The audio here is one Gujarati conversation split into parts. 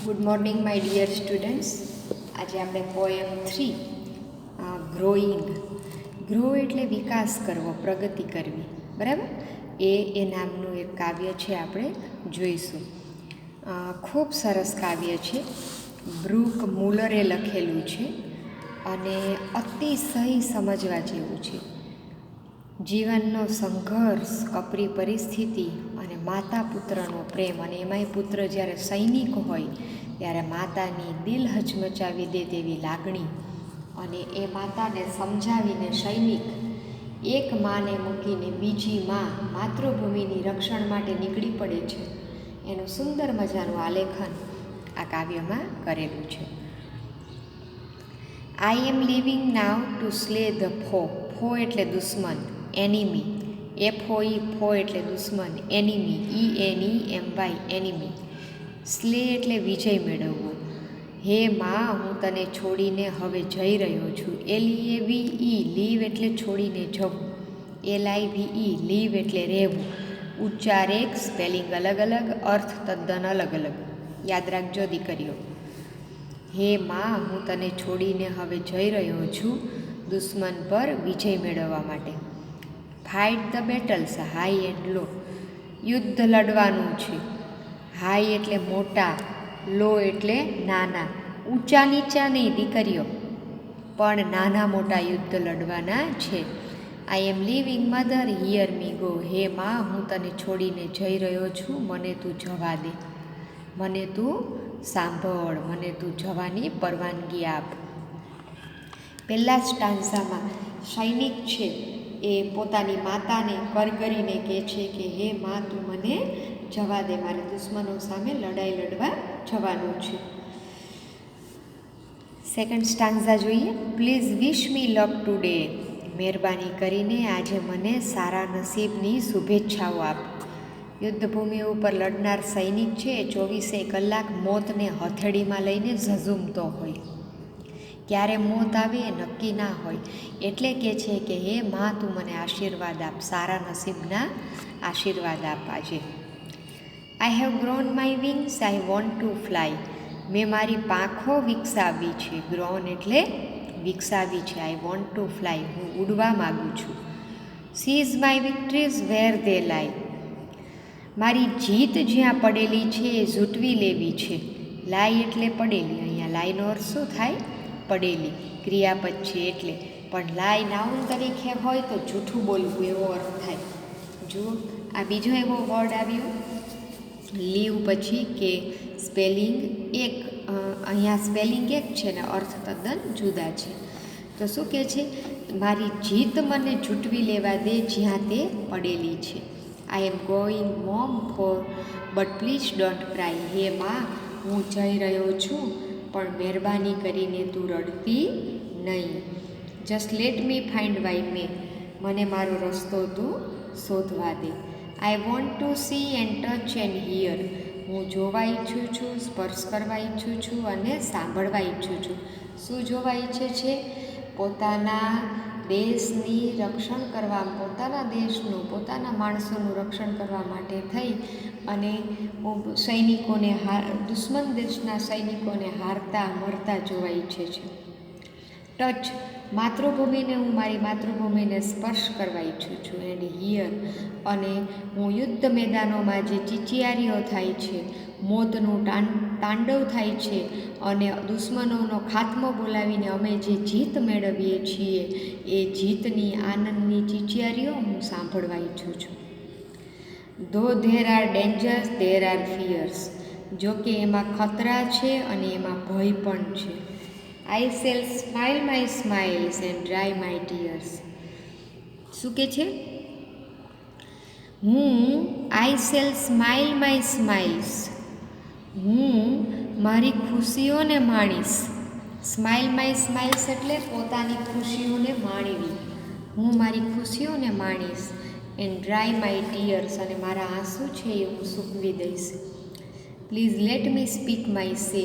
Good morning my dear students. આજે આપણે પોએમ 3 ગ્રોઈંગ. ગ્રો એટલે વિકાસ કરવો, પ્રગતિ કરવી, બરાબર? એ નામનું એક કાવ્ય છે, આપણે જોઈશું. ખૂબ સરસ કાવ્ય છે. બ્રુક મુલરે લખેલું છે અને અતિશય સમજવા જેવું છે. જીવનનો સંઘર્ષ, કપરી પરિસ્થિતિ અને માતા પુત્રનો પ્રેમ, અને એમાંય પુત્ર જ્યારે સૈનિક હોય ત્યારે માતાની દિલ હચમચાવી દે તેવી લાગણી, અને એ માતાને સમજાવીને સૈનિક એક માને મૂકીને બીજી માતૃભૂમિની રક્ષણ માટે નીકળી પડે છે. એનું સુંદર મજાનું આલેખન આ કાવ્યમાં કરેલું છે. I am living now two સ્લે the ફો. ફો એટલે દુશ્મન, એનિમી. FOE, ફો એટલે દુશ્મન, એનિમી, ENEMY, એનિમી. સ્લે એટલે વિજય મેળવવો. હે માં, હું તને છોડીને હવે જઈ રહ્યો છું. LEAVE, લીવ એટલે છોડીને જવું. LIVE, લીવ એટલે રહેવું. ઉચ્ચાર એક, સ્પેલિંગ અલગ અલગ, અર્થ તદ્દન અલગ અલગ. યાદ રાખજો દીકરીઓ. હે માં, હું તને છોડીને હવે જઈ રહ્યો છું દુશ્મન પર વિજય મેળવવા માટે. Fight the battles, high and low. યુદ્ધ લડવાનું છે. હાઈ એટલે મોટા, લો એટલે નાના. ઊંચા નીચા નહીં દીકરીઓ, પણ નાના મોટા યુદ્ધ લડવાના છે. I am living mother, hear me go. Hey માં, હું તને છોડીને જઈ રહ્યો છું, મને તું જવા દે. મને તું સાંભળ, મને તું જવાની પરવાનગી આપ. પહેલા સ્ટાન્ઝામાં સૈનિક છે એ પોતાની માતાને કરગરીને કહે છે કે હે માં, તું મને જવા દે, મારે દુશ્મનો સામે લડાઈ લડવા જવાનું છે. સેકન્ડ સ્ટાન્ઝા જોઈએ. Please wish me luck today. મહેરબાની કરીને આજે મને સારા નસીબની શુભેચ્છાઓ આપ. યુદ્ધભૂમિ ઉપર લડનાર સૈનિક છે એ 24 કલાક મોતને હથેળીમાં લઈને ઝઝૂમતો હોય. ક્યારે મોત આવે એ નક્કી ના હોય, એટલે કહે છે કે હે માં, તું મને આશીર્વાદ આપ, સારા નસીબના આશીર્વાદ આપ આજે. I have grown my wings, I want two fly. મેં મારી પાંખો વિકસાવી છે. ગ્રોન એટલે વિકસાવી છે. આઈ વોન્ટ ટુ ફ્લાય, હું ઉડવા માગું છું. Seize my victories where they lie. મારી જીત જ્યાં પડેલી છે એ ઝૂંટવી લેવી છે. લાય એટલે પડેલી. અહીંયા લાયનો અર્થ શું થાય? પડેલી. ક્રિયાપદ છે એટલે. પણ લાય નાઉન તરીકે હોય તો જૂઠું બોલવું એવો અર્થ થાય. જુઓ, આ બીજો એવો વર્ડ આવ્યો લીવ પછી કે સ્પેલિંગ એક. અહીંયા સ્પેલિંગ એક છે ને અર્થ તદ્દન જુદા છે. તો શું કહે છે? મારી જીત મને જૂટવી લેવા દે જ્યાં તે પડેલી છે. I am going mom for but please don't cry. Hey માં, હું જઈ રહ્યો છું, પણ મહેરબાની કરીને તું રડતી નહીં. Just let me find way me. મને મારો રસ્તો તું શોધવા દે. I want to see and touch and hear. હું જોવા ઈચ્છું છું, સ્પર્શ કરવા ઈચ્છું છું અને સાંભળવા ઈચ્છું છું. શું જોવા ઈચ્છે છે? પોતાના દેશની રક્ષણ કરવા, પોતાના દેશનું, પોતાના માણસોનું રક્ષણ કરવા માટે થઈ અને સૈનિકોને દુશ્મન દેશના સૈનિકોને હારતા મરતા જોવા ઈચ્છે છે. ટચ, માતૃભૂમિને, હું મારી માતૃભૂમિને સ્પર્શ કરવા ઈચ્છું છું. એન્ડ હિયર, અને હું યુદ્ધ મેદાનોમાં જે ચીચિયારીઓ થાય છે, મોતનું તાંડવ થાય છે અને દુશ્મનોનો ખાત્મો બોલાવીને અમે જે જીત મેળવીએ છીએ એ જીતની આનંદની ચીચિયારીઓ હું સાંભળવા ઈચ્છું છું. ધો there are dangers there are fierce. જો કે એમાં ખતરા છે અને એમાં ભય પણ છે. I shell smile my smiles and dry my tears. શું કે છે? I shell smile my smiles. હું મારી ખુશીઓને માણીશ. સ્માઇલ માય સ્માઇલ્સ એટલે પોતાની ખુશીઓને માણવી. હું મારી ખુશીઓને માણીશ. એન્ડ ડ્રાય માય ટીયર્સ, અને મારા આંસુ છે એ હું સૂકવી દઈશ. Please let me speak my સે.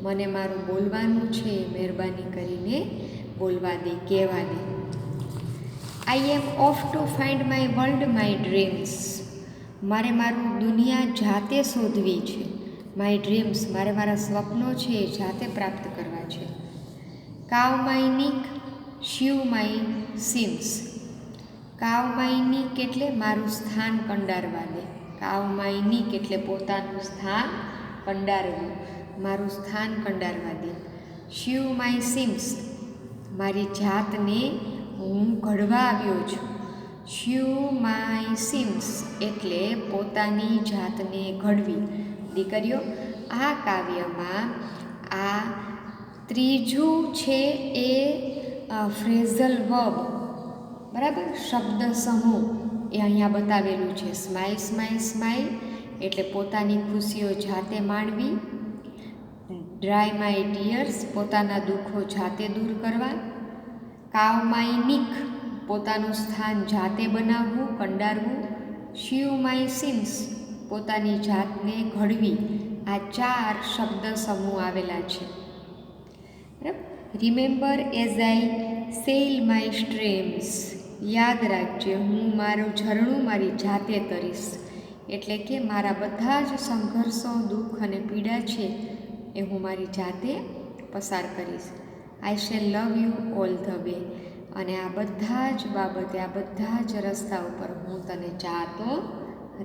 મને મારું બોલવાનું છે એ મહેરબાની કરીને બોલવા દે, કહેવા દે. I am off to find my world my dreams. મારે મારું દુનિયા જાતે શોધવી છે. માય ડ્રીમ્સ, મારે મારા સ્વપ્નો છે એ જાતે પ્રાપ્ત કરવા છે. કાવ માય નીક, શિવ માય સિમ્સ. કાવ માય નીક એટલે મારું સ્થાન કંડારવા દે. કાવ માય નીક એટલે પોતાનું સ્થાન કંડારવું, મારું સ્થાન કંડારવા દે. શિવ માય સિમ્સ, મારી જાતને હું ઘડવા આવ્યો છું. શિવ માય સિમ્સ એટલે પોતાની જાતને ઘડવી. દીકરીઓ, આ કાવ્યમાં આ ત્રીજું છે એ ફ્રેઝલ વર્બ, બરાબર, શબ્દ સમૂહ એ અહીંયા બતાવેલું છે. સ્માઇલ સ્માઇલ સ્માઇલ એટલે પોતાની ખુશીઓ જાતે માણવી. ડ્રાય માય ટીયર્સ, પોતાના દુઃખો જાતે દૂર કરવા. કાવ માય નીક, પોતાનું સ્થાન જાતે બનાવવું, કંડારવું. શિવ માય સિમ્સ, પોતાની જાતને ઘડવી. આ 4 શબ્દ સમૂહ આવેલા છે. બરાબર. Remember as I cell my streams, યાદ રાખજે હું મારું ઝરણું મારી જાતે તરીશ. એટલે કે મારા બધા જ સંઘર્ષો, દુઃખ અને પીડા છે એ હું મારી જાતે પસાર કરીશ. આઈ shell love you all the way, અને આ બધા જ બાબતે, આ બધા જ રસ્તા ઉપર હું તને ચાહતો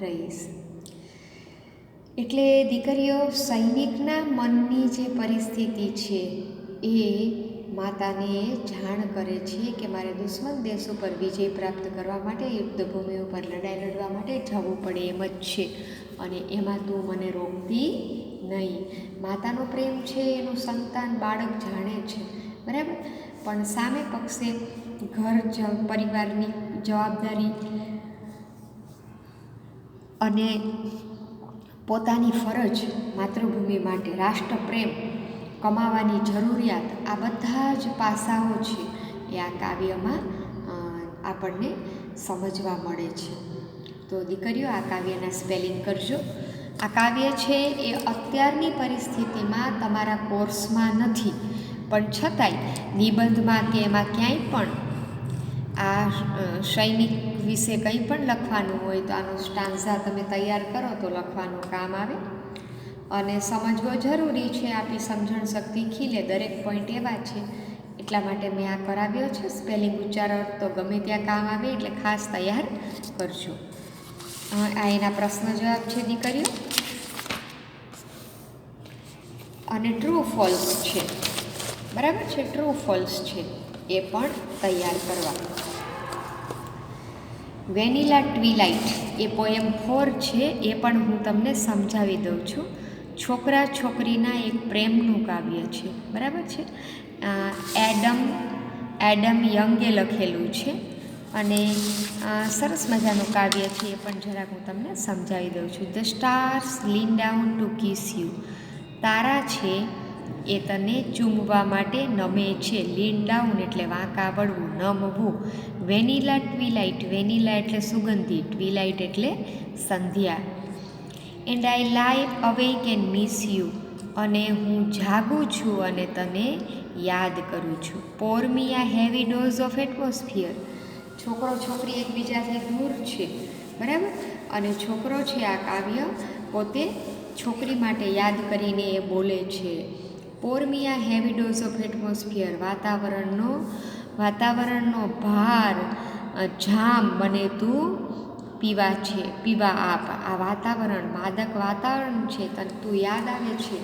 રહીશ. એટલે દીકરીઓ, સૈનિકના મનની જે પરિસ્થિતિ છે એ માતાને જાણ કરે છે કે મારે દુશ્મન દેશ ઉપર વિજય પ્રાપ્ત કરવા માટે, યુદ્ધભૂમિ ઉપર લડાઈ લડવા માટે જવું પડે એમ જ છે, અને એમાં તું મને રોકતી નહીં. માતાનો પ્રેમ છે એનું સંતાન, બાળક જાણે છે, બરાબર. પણ સામે પક્ષે ઘર, પરિવારની જવાબદારી અને પોતાની ફરજ, માતૃભૂમિ માટે રાષ્ટ્રપ્રેમ, કમાવાની જરૂરિયાત, આ બધા જ પાસાઓ છે એ આ કાવ્યમાં આપણને સમજવા મળે છે. તો દીકરીઓ, આ કાવ્યના સ્પેલિંગ કરજો. આ કાવ્ય છે એ અત્યારની પરિસ્થિતિમાં તમારા કોર્સમાં નથી, પણ છતાંય નિબંધમાં કે એમાં ક્યાંય પણ આ સૈનિક વિશે કંઈ પણ લખવાનું હોય તો આનો સ્ટાન્ઝા તમે તૈયાર કરો તો લખવાનું કામ આવે. અને સમજવો જરૂરી છે, આપણી સમજણ શક્તિ ખીલે. દરેક પોઈન્ટ એવા છે, એટલા માટે મેં આ કરાવ્યો છે. સ્પેલિંગ, ઉચ્ચારણ તો ગમે ત્યાં કામ આવે, એટલે ખાસ તૈયાર કરજો. આ એના પ્રશ્ન જવાબ છે દીકરીઓ. અને ટ્રુ ફોલ્સ છે, બરાબર છે, ટ્રુ ફોલ્સ છે એ પણ તૈયાર કરવા. વેનીલા ટ્વીલાઇટ એ પોએમ 4 છે, એ પણ હું તમને સમજાવી દઉં છું. છોકરા છોકરીના એક પ્રેમનું કાવ્ય છે, બરાબર છે. એડમ યંગે લખેલું છે, અને સરસ મજાનું કાવ્ય છે, એ પણ જરાક હું તમને સમજાવી દઉં છું. The stars lean down to kiss you, તારા છે એ તને ચૂમવા માટે નમે છે. લીન ડાઉન એટલે વાંકા વળવું, નમવું. વેનીલા ટ્વીલાઇટ, વેનીલા એટલે સુગંધી, ટ્વીલાઇટ એટલે સંધ્યા. એન્ડ આઈ લાઈ અવેક એન્ડ મિસ યુ, અને હું જાગું છું અને તને યાદ કરું છું. પોર મી આ હેવી ડોઝ ઓફ એટમોસ્ફિયર, છોકરો છોકરી એકબીજાથી દૂર છે, બરાબર. અને છોકરો છે આ કાવ્ય પોતે છોકરી માટે યાદ કરીને એ બોલે છે. પોર મી આ હેવી ડોઝ ઓફ એટમોસ્ફિયર, વાતાવરણનો ભાર, જામ મને તું પીવા આપ. આ વાતાવરણ, માદક વાતાવરણ છે, તને તું યાદ આવે છે,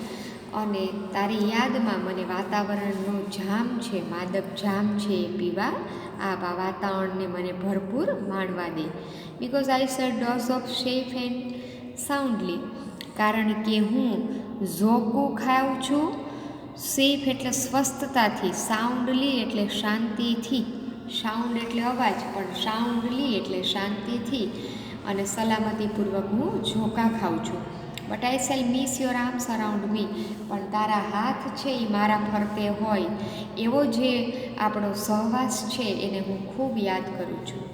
અને તારી યાદમાં મને વાતાવરણનો જામ છે, માદક જામ છે એ પીવા આપ. આ વાતાવરણને મને ભરપૂર માણવા દે. Because I said those of safe and soundly, કારણ કે હું ઝોકું ખાઉં છું. સેફ એટલે સ્વસ્થતાથી, સાઉન્ડલી એટલે શાંતિથી, સાઉન્ડ એટલે અવાજ, પણ સાઉન્ડલી એટલે શાંતિથી અને સલામતીપૂર્વક હું ઝોકા ખાઉં છું. But I shell miss your arms around મી, પણ તારા હાથ છે એ મારા ફરતે હોય એવો જે આપણો સહવાસ છે એને હું ખૂબ યાદ કરું છું.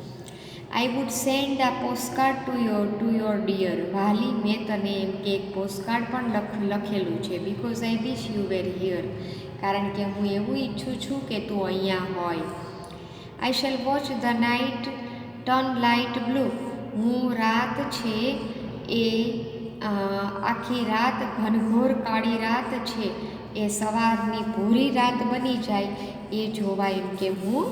આઈ વુડ સેન્ડ આ પોસ્ટકાર્ડ ટુ યોર ડિયર, વાલી મેં તને એમ કે એક પોસ્ટકાર્ડ પણ લખેલું છે. Because I wish you were here, કારણ કે હું એવું ઈચ્છું છું કે તું અહીંયા હોય. આઈ shell watch the night turn light blue, હું રાત છે એ આખી રાત ઘનઘોર કાળી રાત છે એ સવારની ભૂરી રાત બની જાય એ જોવા એમ કે હું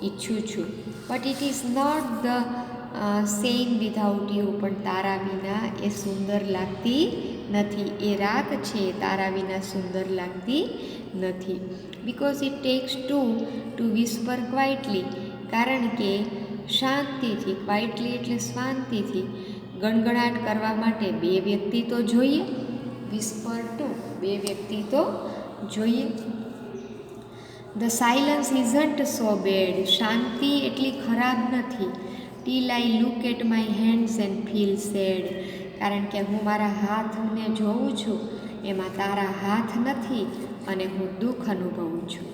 ઈચ્છું છું. But it is not the same without you. પણ તારા વિના એ સુંદર લાગતી નથી. એ રાત છે તારા વિના સુંદર લાગતી નથી. Because it takes to whisper quietly. કારણ કે શાંતિથી, ક્વાઇટલી એટલે શાંતિથી ગણગણાટ કરવા માટે બે વ્યક્તિ તો જોઈએ. વિસ્પર ટુ, બે વ્યક્તિ તો જોઈએ. The silence isn't so bad. શાંતિ એટલી ખરાબ નથી. Till I look at my hands and feel sad. કારણ કે હું મારા હાથને જોઉં છું, એમાં તારા હાથ નથી અને હું દુઃખ અનુભવું છું.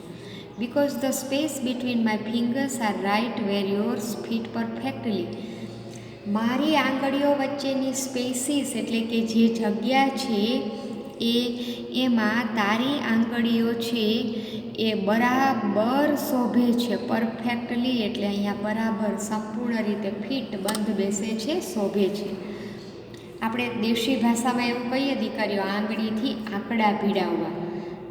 Because the space between my fingers are right where yours fit perfectly. મારી આંગળીઓ વચ્ચેની સ્પેસીસ એટલે કે જે જગ્યા છે એમાં તારી આંગળીઓ છે એ બરાબર શોભે છે. પરફેક્ટલી એટલે અહીંયા બરાબર સંપૂર્ણ રીતે ફિટ, બંધ બેસે છે, શોભે છે. આપણે દેશી ભાષામાં એવું કહીએ દીકરીઓ, આંગળીથી આંકડા ભીડાવવા.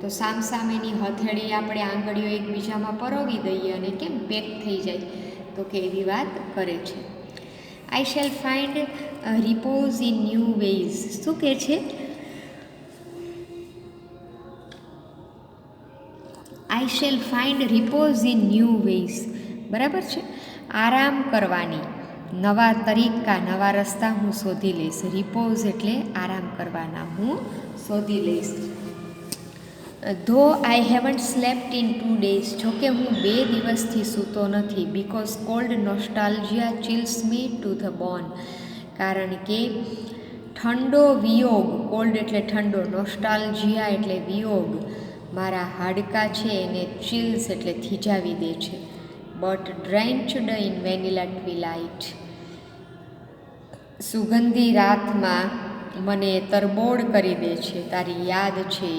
તો સામસામેની હથેળી આપણે આંગળીઓ એકબીજામાં પરોવી દઈએ અને કેમ પેક થઈ જાય, તો કે એવી વાત કરે છે. I shall find repose in new ways. શું કહે છે? I shall find repose in new ways. બરાબર છે. આરામ કરવાની નવા તરીકા, નવા રસ્તા હું શોધી લઈશ. રિપોઝ એટલે આરામ કરવાના હું શોધી લઈશ. Though I haven't slept in 2 days. જોકે હું 2 દિવસથી સૂતો નથી. Because cold nostalgia chills me to the bone. કારણ કે ઠંડો વિયોગ, કોલ્ડ એટલે ઠંડો, નોસ્ટાલ્જિયા એટલે વિયોગ, મારા હાડકાં છે એને ચિલ્સ એટલે થીજાવી દે છે. But drenched in vanilla twilight. સુગંધી રાતમાં મને તરબોળ કરી દે છે તારી યાદ છે.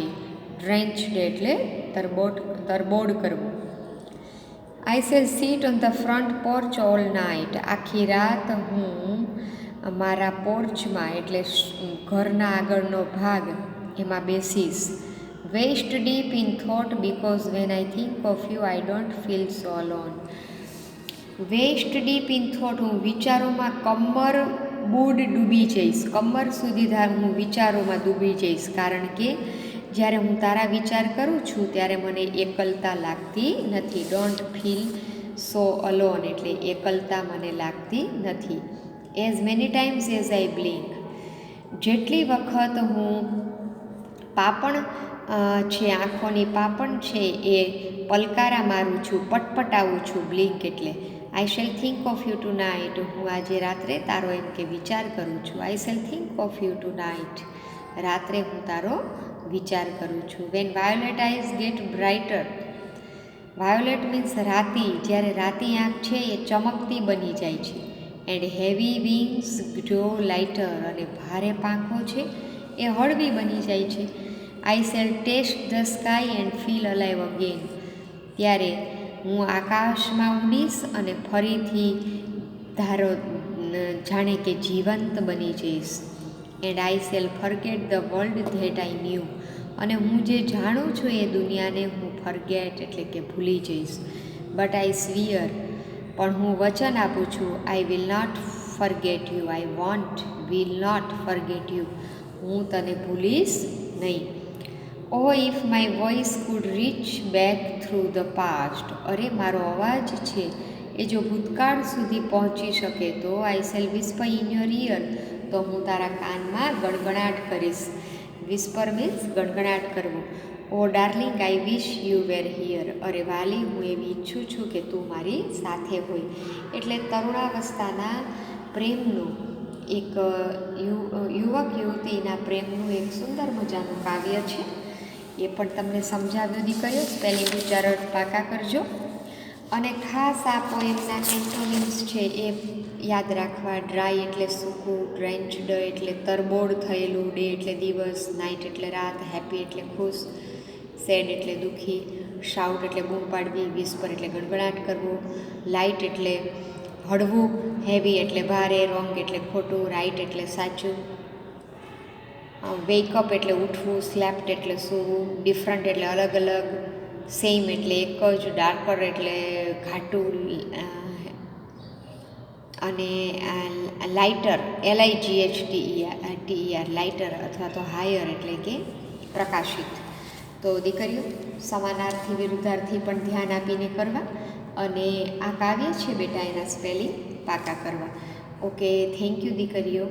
ડ્રેન્ચડ એટલે તરબોળ કરવું. આઈ shell sit on the front porch all night. આખી રાત હું મારા પોર્ચમાં એટલે ઘરના આગળનો ભાગ એમાં બેસીશ. West deep in thought because when I think of you I don't feel so alone. West deep in thought, હું વિચારોમાં કમર બૂડ ડૂબી જઈશ. કમર સુધી હું વિચારોમાં ડૂબી જઈશ. કારણ કે જ્યારે હું તારા વિચાર કરું છું ત્યારે મને એકલતા લાગતી નથી. ડોન્ટ ફીલ સો અલોન એટલે એકલતા મને લાગતી નથી. As many times as I blink. જેટલી વખત હું પાપણ છે, આંખોની પાપણ છે એ પલકારા મારું છું, પટપટાવું છું. બ્લિંક એટલે I shall think of you tonight. હું આજે રાત્રે તારો એમ કે વિચાર કરું છું. I shall think of you tonight. રાત્રે હું તારો વિચાર કરું છું. When violet eyes get brighter. Violet means રાતી. જ્યારે રાતી આંખ છે એ ચમકતી બની જાય છે. And heavy wings grow lighter. અને ભારે પાંખો છે એ હળવી બની જાય છે. I shall taste the sky and feel alive again. ત્યારે હું આકાશમાં ઉડીશ અને ફરીથી જાણે કે જીવંત બની જઈશ. And I shell forget the world that I knew. અને હું જે જાણું છું એ દુનિયાને હું ફર્ગેટ એટલે કે ભૂલી જઈશ. But I swear. પણ હું વચન આપું છું. I will not forget you. I will not forget you. હું તને ભૂલીશ નહીં. Oh if my voice could reach back through the past. અરે મારો અવાજ છે એ જો ભૂતકાળ સુધી પહોંચી શકે તો I shall whisper in your ear. તો હું તારા કાનમાં ગણગણાટ કરીશ. વિસ્પર મીન્સ ગણગણાટ કરવું. Oh darling I wish you were here. અરે વાલી, હું એવી ઈચ્છું છું કે તું મારી સાથે હોય. એટલે તરુણાવસ્થાના પ્રેમનું એક યુવક યુવતીના પ્રેમનું એક સુંદર મજાનું કાવ્ય છે. એ પણ તમને સમજાવ્યું દીકરીઓ. સ્પેલિંગ ઉચ્ચારણ પાકા કરજો. અને ખાસ આ પોએમના એન્ટોનિમ્સ છે એ યાદ રાખવા. ડ્રાય એટલે સૂકું, ડ્રેન્ચડ એટલે તરબોળ થયેલું, ડે એટલે દિવસ, નાઇટ એટલે રાત, હેપી એટલે ખુશ, સેડ એટલે દુઃખી, શાઉટ એટલે બૂમ પાડવી, વિસ્પર એટલે ગણગણાટ કરવું, લાઇટ એટલે હળવું, હેવી એટલે ભારે, રોંગ એટલે ખોટું, રાઇટ એટલે સાચું, વેકઅપ એટલે ઉઠવું, સ્લેપ્ટ એટલે સૂવું, ડિફરન્ટ એટલે અલગ અલગ, સેમ એટલે એક જ, ડાર્કર એટલે ઘાટું, અને લાઇટર LIGHTER લાઇટર અથવા તો હાયર એટલે કે પ્રકાશિત. તો દીકરીઓ સમાનાર્થી વિરુદ્ધાર્થી પણ ધ્યાન આપીને કરવા, અને આ કાવ્ય છે બેટા એના સ્પેલિંગ પાકા કરવા. ઓકે, થેન્ક યુ દીકરીઓ.